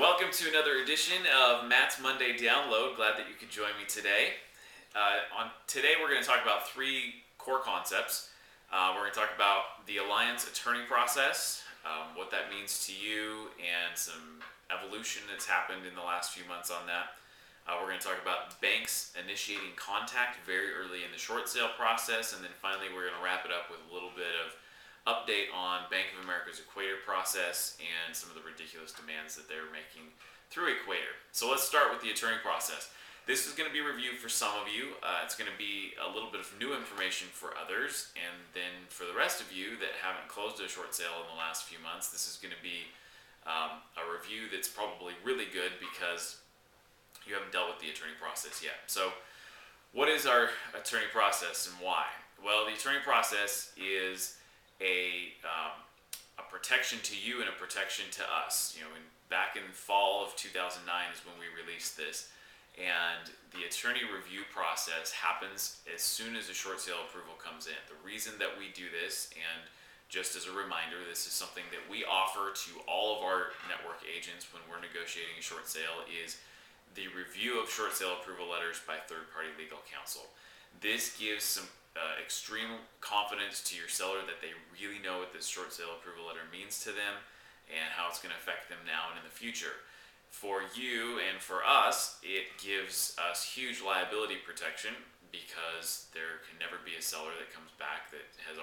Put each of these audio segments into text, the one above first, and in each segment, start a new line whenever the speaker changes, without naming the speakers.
Welcome to another edition of Matt's Monday Download. Glad that you could join me today. Today we're going to talk about three core concepts. We're going to talk about the alliance attorney process, what that means to you, and some evolution that's happened in the last few months on that. We're going to talk about banks initiating contact very early in the short sale process, and then finally we're going to wrap it up with a little bit of update on Bank of America's Equator process and some of the ridiculous demands that they're making through Equator. So let's start with the attorney process. This is going to be reviewed for some of you. It's going to be a little bit of new information for others, and then for the rest of you that haven't closed a short sale in the last few months, this is going to be a review that's probably really good because you haven't dealt with the attorney process yet. So what is our attorney process and why? Well, the attorney process is a protection to you and a protection to us. Back in fall of 2009 is when we released this, and the attorney review process happens as soon as a short sale approval comes in. The reason that we do this, and just as a reminder, this is something that we offer to all of our network agents when we're negotiating a short sale, is the review of short sale approval letters by third-party legal counsel. This gives some extreme confidence to your seller that they really know what this short sale approval letter means to them and how it's going to affect them now and in the future. For you and for us, it gives us huge liability protection because there can never be a seller that comes back that has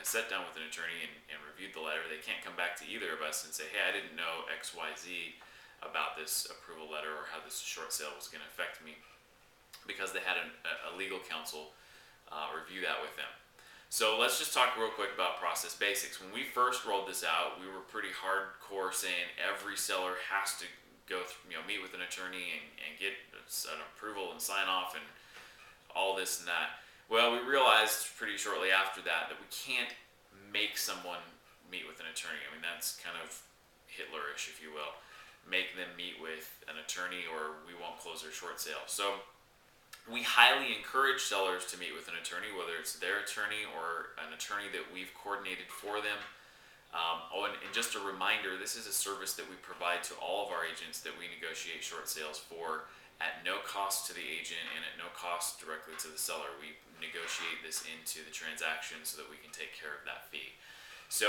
sat down with an attorney and reviewed the letter. They can't come back to either of us and say, hey, I didn't know XYZ about this approval letter or how this short sale was going to affect me, because they had a legal counsel review that with them. So let's just talk real quick about process basics. When we first rolled this out, we were pretty hardcore saying every seller has to go through, meet with an attorney and get an approval and sign off and all this and that. Well, we realized pretty shortly after that we can't make someone meet with an attorney. I mean, that's kind of Hitlerish, if you will. Make them meet with an attorney or we won't close their short sale. So we highly encourage sellers to meet with an attorney, whether it's their attorney or an attorney that we've coordinated for them. And just a reminder, this is a service that we provide to all of our agents that we negotiate short sales for at no cost to the agent and at no cost directly to the seller. We negotiate this into the transaction so that we can take care of that fee. So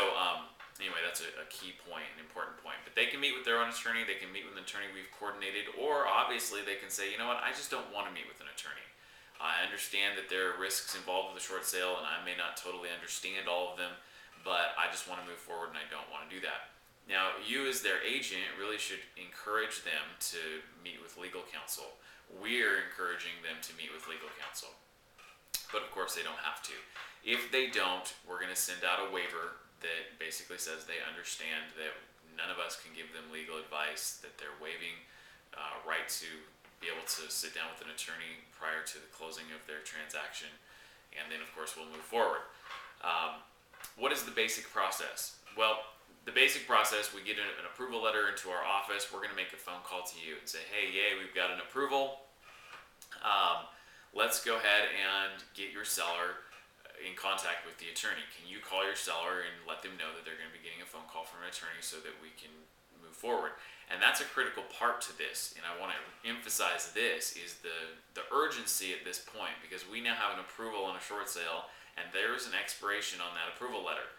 anyway, that's a key point, an important point. But they can meet with their own attorney, they can meet with an attorney we've coordinated, or obviously they can say, you know what, I just don't want to meet with an attorney. I understand that there are risks involved with a short sale and I may not totally understand all of them, but I just want to move forward and I don't want to do that. Now, you as their agent really should encourage them to meet with legal counsel. We're encouraging them to meet with legal counsel, but of course they don't have to. If they don't, we're going to send out a waiver that basically says they understand that none of us can give them legal advice, that they're waiving right to be able to sit down with an attorney prior to the closing of their transaction, and then of course we'll move forward. What is the basic process? Well, the basic process, we get an approval letter into our office. We're going to make a phone call to you and say, hey, yay, we've got an approval. Let's go ahead and get your seller in contact with the attorney. Can you call your seller and let them know that they're going to be getting a phone call from an attorney so that we can move forward? And that's a critical part to this, and I want to emphasize this, is the urgency at this point, because we now have an approval on a short sale and there's an expiration on that approval letter.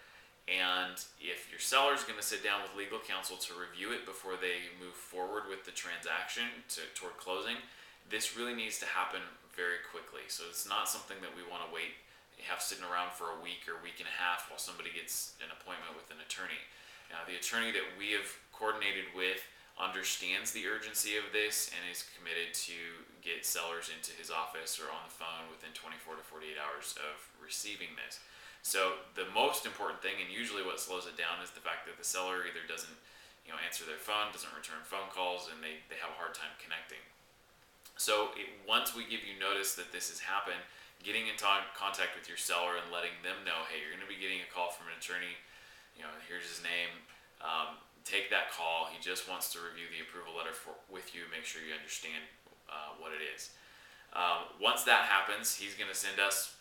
And if your seller is going to sit down with legal counsel to review it before they move forward with the transaction toward closing, this really needs to happen very quickly. So it's not something that we want to wait, have sitting around for a week or week and a half while somebody gets an appointment with an attorney. Now, the attorney that we have coordinated with understands the urgency of this and is committed to get sellers into his office or on the phone within 24 to 48 hours of receiving this. So the most important thing, and usually what slows it down, is the fact that the seller either doesn't answer their phone, doesn't return phone calls, and they have a hard time connecting. So once we give you notice that this has happened, getting in contact with your seller and letting them know, hey, you're going to be getting a call from an attorney, here's his name, take that call. He just wants to review the approval letter with you, make sure you understand what it is. Once that happens, he's going to send us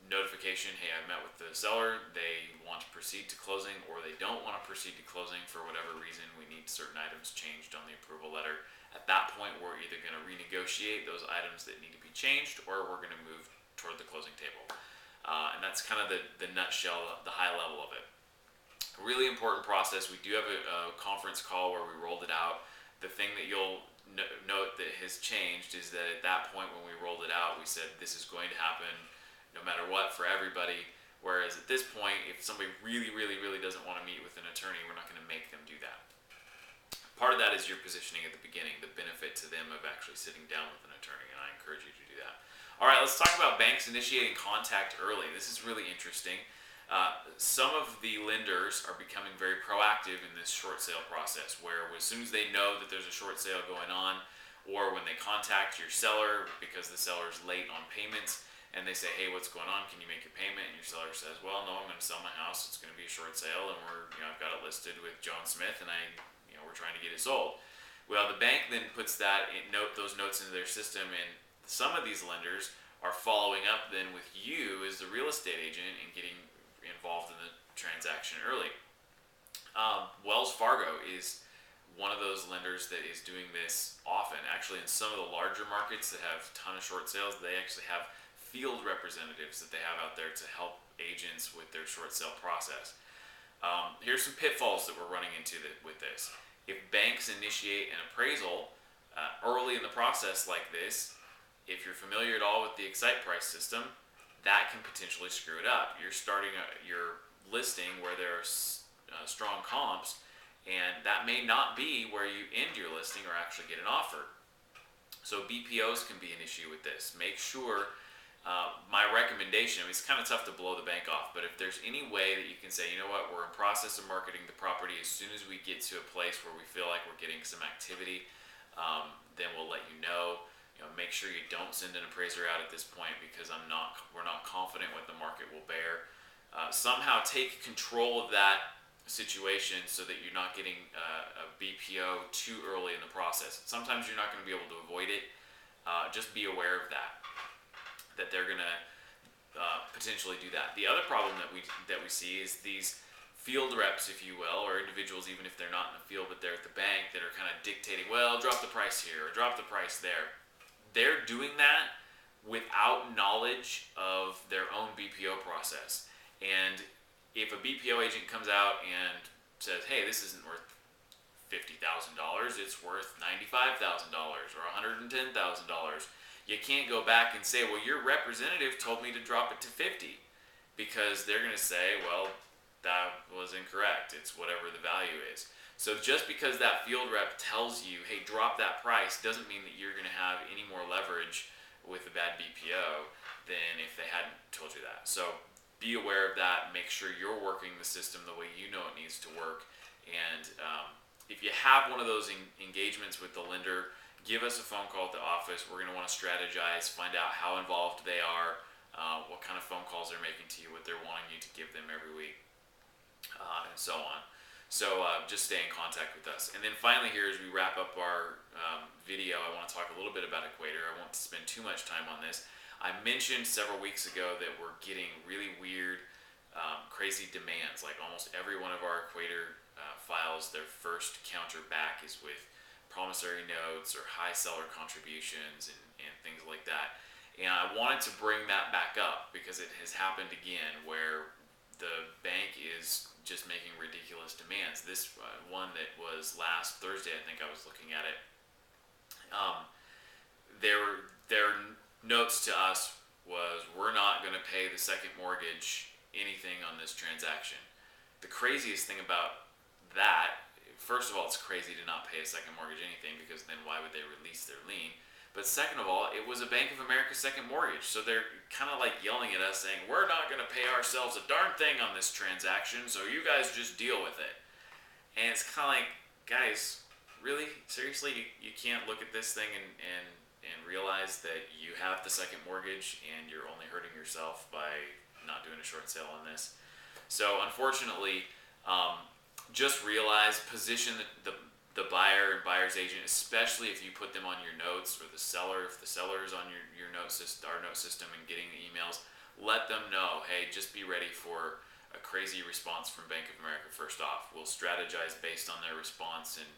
notification, hey, I met with the seller, they want to proceed to closing, or they don't want to proceed to closing for whatever reason. We need needs certain items changed on the approval letter. At that point, we're either going to renegotiate those items that need to be changed, or we're going to move toward the closing table. And that's kind of the nutshell, the high level of it. A really important process. We do have a conference call where we rolled it out. The thing that you'll note that has changed is that at that point when we rolled it out, we said this is going to happen no matter what for everybody. Whereas at this point, if somebody really doesn't want to meet with an attorney, we're not going to make them do that. Part of that is your positioning at the beginning, the benefit to them of actually sitting down with an attorney, and I encourage you to do that. All right, let's talk about banks initiating contact early. This is really interesting. Some of the lenders are becoming very proactive in this short sale process, where as soon as they know that there's a short sale going on, or when they contact your seller because the seller's late on payments, and they say, hey, what's going on? Can you make your payment? And your seller says, well, no, I'm going to sell my house. It's going to be a short sale, and I've got it listed with John Smith, and we're trying to get it sold. Well, the bank then puts those notes into their system, and some of these lenders are following up then with you as the real estate agent and getting involved in the transaction early. Wells Fargo is one of those lenders that is doing this often. Actually, in some of the larger markets that have a ton of short sales, they actually have field representatives that they have out there to help agents with their short sale process. Here's some pitfalls that we're running into with this. If banks initiate an appraisal early in the process like this, if you're familiar at all with the Excite price system, that can potentially screw it up. You're starting your listing where there are strong comps, and that may not be where you end your listing or actually get an offer. So BPOs can be an issue with this. Make sure, my recommendation, it's kind of tough to blow the bank off, but if there's any way that you can say, you know what, we're in process of marketing the property, as soon as we get to a place where we feel like we're getting some activity, then we'll let you know. Make sure you don't send an appraiser out at this point, because we're not confident what the market will bear. Somehow take control of that situation so that you're not getting a BPO too early in the process. Sometimes you're not going to be able to avoid it. Just be aware of that they're going to potentially do that. The other problem that we see is these field reps, if you will, or individuals, even if they're not in the field but they're at the bank, that are kind of dictating, well, drop the price here or drop the price there. They're doing that without knowledge of their own BPO process. And if a BPO agent comes out and says, hey, this isn't worth $50,000, it's worth $95,000 or $110,000, you can't go back and say, well, your representative told me to drop it to 50, because they're going to say, well, that was incorrect. It's whatever the value is. So just because that field rep tells you, hey, drop that price, doesn't mean that you're going to have any more leverage with a bad BPO than if they hadn't told you that. So be aware of that. Make sure you're working the system the way you know it needs to work. And if you have one of those engagements with the lender, give us a phone call at the office. We're going to want to strategize, find out how involved they are, what kind of phone calls they're making to you, what they're wanting you to give them every week, and so on. So just stay in contact with us. And then finally here, as we wrap up our video, I want to talk a little bit about Equator. I won't spend too much time on this. I mentioned several weeks ago that we're getting really weird, crazy demands. Like almost every one of our Equator files, their first counter back is with promissory notes or high seller contributions and things like that. And I wanted to bring that back up because it has happened again where the bank is just making ridiculous demands. This one that was last Thursday, I think I was looking at it, their notes to us was, we're not going to pay the second mortgage anything on this transaction. The craziest thing about that, first of all, it's crazy to not pay a second mortgage anything, because then why would they release their lien? But second of all, it was a Bank of America second mortgage. So they're kind of like yelling at us saying, we're not going to pay ourselves a darn thing on this transaction, so you guys just deal with it. And it's kind of like, guys, really? Seriously? You can't look at this thing and realize that you have the second mortgage and you're only hurting yourself by not doing a short sale on this. So unfortunately, just realize, position the buyer and buyer's agent, especially if you put them on your notes, or the seller, if the seller is on your note system, our note system, and getting the emails, let them know, hey, just be ready for a crazy response from Bank of America first off. We'll strategize based on their response and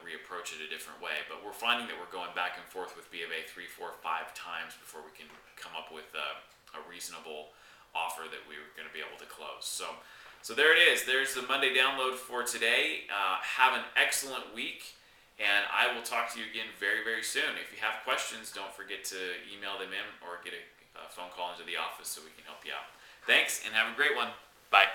reapproach it a different way. But we're finding that we're going back and forth with B of A 3, 4, 5 times before we can come up with a reasonable offer that we're going to be able to close. So there it is. There's the Monday download for today. Have an excellent week, and I will talk to you again very, very soon. If you have questions, don't forget to email them in or get a phone call into the office so we can help you out. Thanks, and have a great one. Bye.